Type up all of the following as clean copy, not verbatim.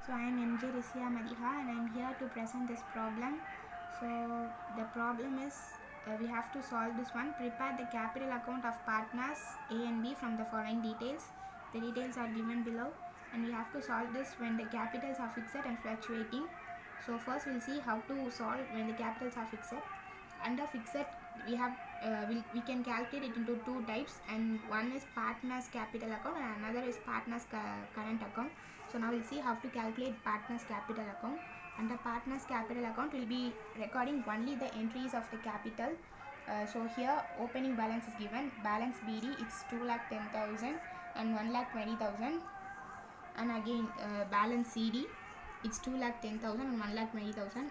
So I am MJ Risia Madiha and I am here to present this problem. So the problem is we have to solve this one. Prepare the capital account of partners A and B from the following details. The details are given below and we have to solve this when the capitals are fixed and fluctuating. So first we'll see how to solve when the capitals are fixed. Under fixed we have we can calculate it into two types, and one is partners capital account and another is partners current account. So now we'll see how to calculate partners capital account. Under partners capital account we'll be recording only the entries of the capital. So here opening balance is given. Balance BD it's 2,10,000 and 1,20,000, and again balance CD it's 2,10,000 and 1,20,000,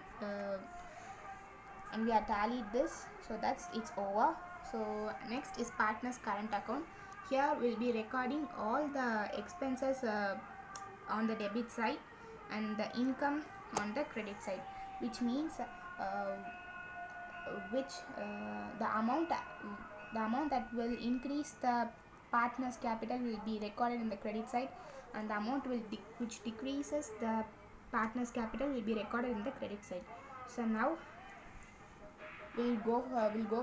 and we have tallied this, so that's it's over. So next is partners current account. Here we'll be recording all the expenses on the debit side and the income on the credit side, which means the amount that will increase the partners capital will be recorded in the credit side, and the amount which decreases the partners capital will be recorded in the credit side. So now we'll go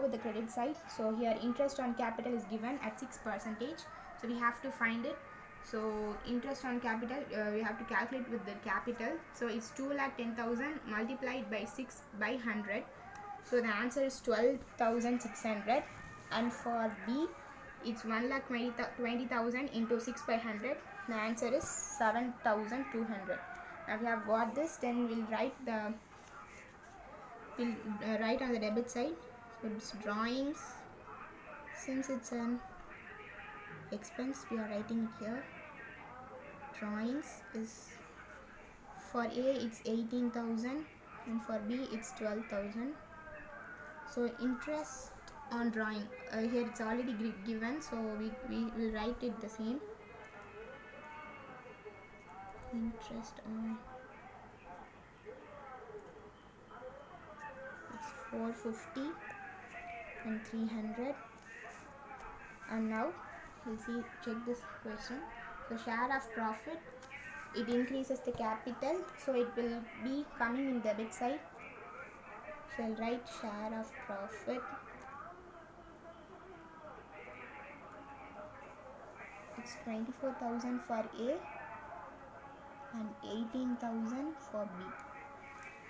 with the credit side. So here interest on capital is given at 6%, so we have to find it. So interest on capital we have to calculate with the capital. So it's 2,10,000 multiplied by 6 by 100, so the answer is 12,600. And for B it's 1,20,000 into 6 by 100, the answer is 7,200. Now we have got this, then we'll write on the debit side. So it's drawings. Since it's an expense, we are writing it here. Drawings is for A it's 18,000 and for B it's 12,000. So interest on drawing, here it's already given, so we will write it the same. Interest on 450 and 300. And now we'll check this question. So share of profit, it increases the capital, so it will be coming in debit side. So I'll write share of profit, it's 24,000 for A and 18,000 for B.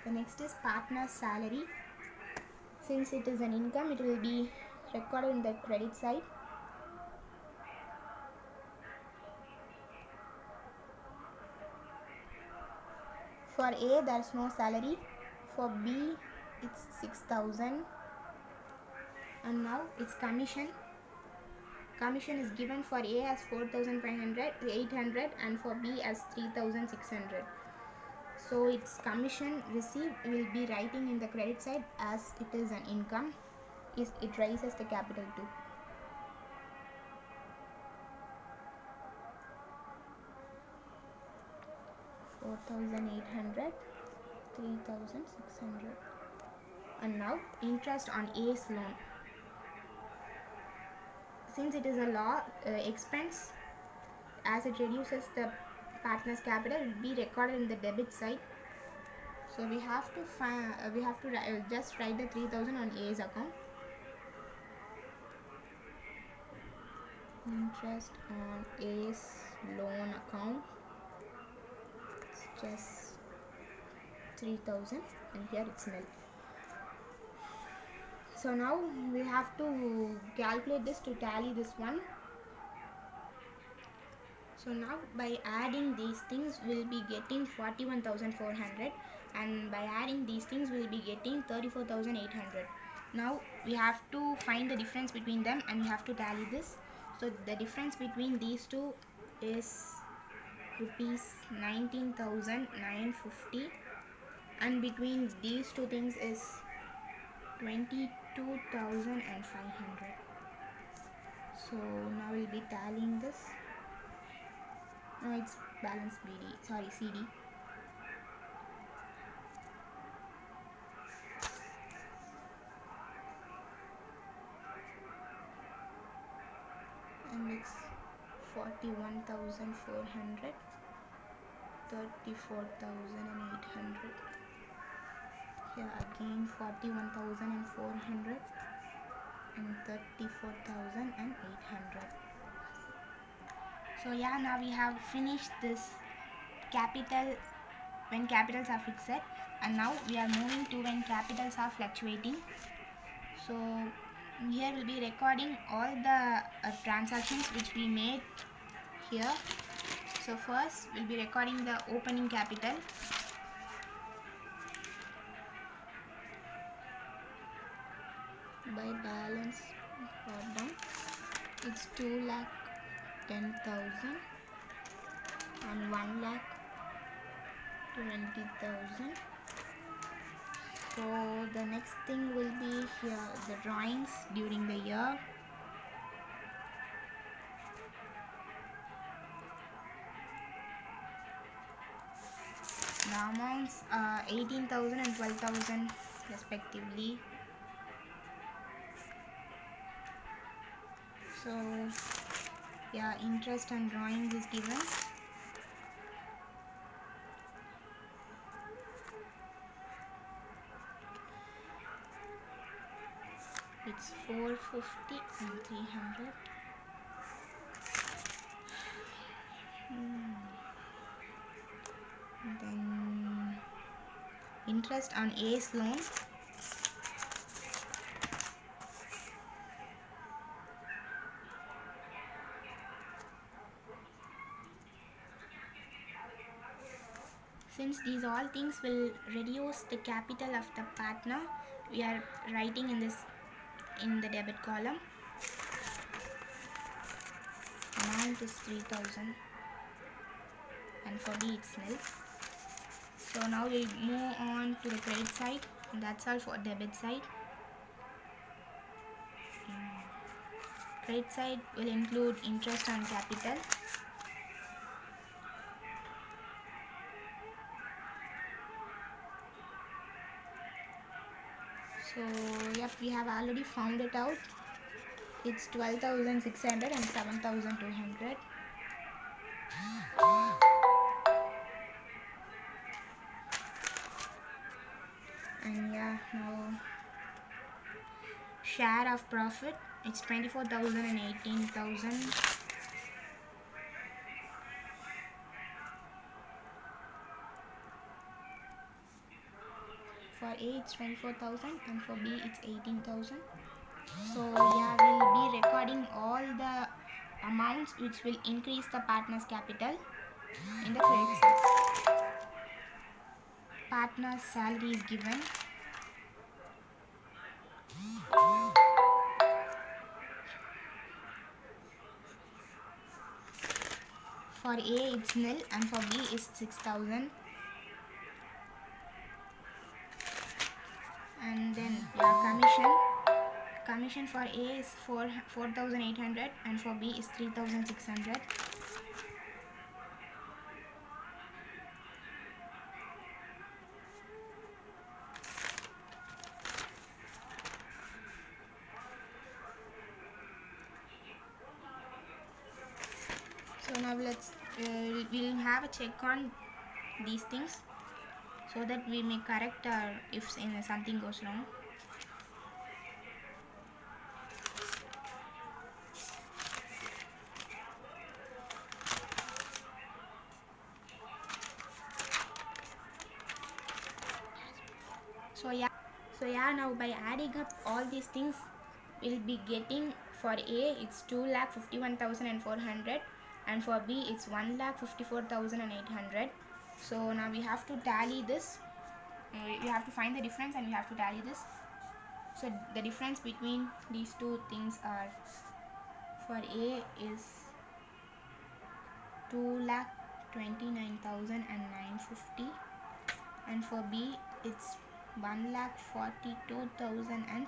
The next is partner's salary. Since it is an income, it will be recorded in the credit side. For A there is no salary, for B it's 6,000, and now it's commission. Commission is given for A as 4,800 and for B as 3,600. So its commission received will be writing in the credit side as it is an income. It raises the capital too. $4,800, 3,600. And now interest on A's loan. Since it is a law expense, as it reduces the partner's capital, it will be recorded in the debit side. So we have to just write the 3,000 on A's account. Interest on A's loan account, it's just 3,000, and here it's nil. So now we have to calculate this to tally this one. So now by adding these things we'll be getting 41,400, and by adding these things we'll be getting 34,800. Now we have to find the difference between them and we have to tally this. So the difference between these two is rupees 19,950, and between these two things is 22,500. So now we'll be tallying this. Now it's balance CD. And it's 41,400 34,800. Here again 41,400 and 34,800. So yeah, now we have finished this capital when capitals are fixed, and now we are moving to when capitals are fluctuating. So here we'll be recording all the transactions which we made here. So first we'll be recording the opening capital. By balance brought down, it's 2,10,000 and 1,20,000. So the next thing will be here the drawings during the year. The amounts are 18,000 and 12,000 respectively. So yeah, interest on drawings is given. It's 450 and 300. Then interest on A's loan. Since these all things will reduce the capital of the partner, we are writing in the debit column. Amount is 3,000 and for B it's nil. So now we'll move on to the credit side, and that's all for debit side. Credit side will include interest on capital. So yep, we have already found it out. It's 12,600 and 7,200. And yeah, now share of profit, it's 24,000 and 18,000. For A it's 24,000 and for B it's 18,000. So yeah, we'll be recording all the amounts which will increase the partner's capital in the credit side. Partner's salary is given. For A it's nil and for B is 6,000. And then commission for A is 4,800 and for B is 3,600. So now we'll have a check on these things so that we may correct if something goes wrong. So yeah, now by adding up all these things, we'll be getting for A it's 2,51,400 and for B it's 1,54,800. So now we have to tally this. We have to find the difference and we have to tally this. So the difference between these two things are, for A is 2,29,950 and for B it's 1,42,500.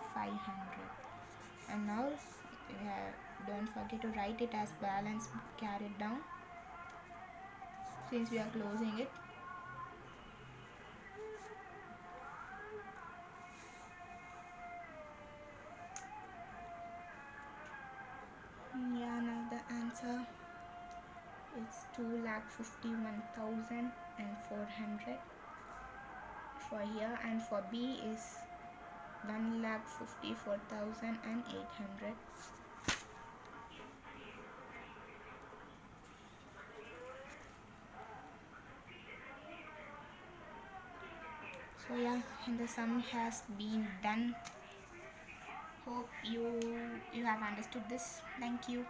And now don't forget to write it as balance carried down since we are closing it. Yeah, now the answer is 2,51,400 for here, and for B is 1,54,800. So yeah, and the sum has been done. Hope you have understood this. Thank you.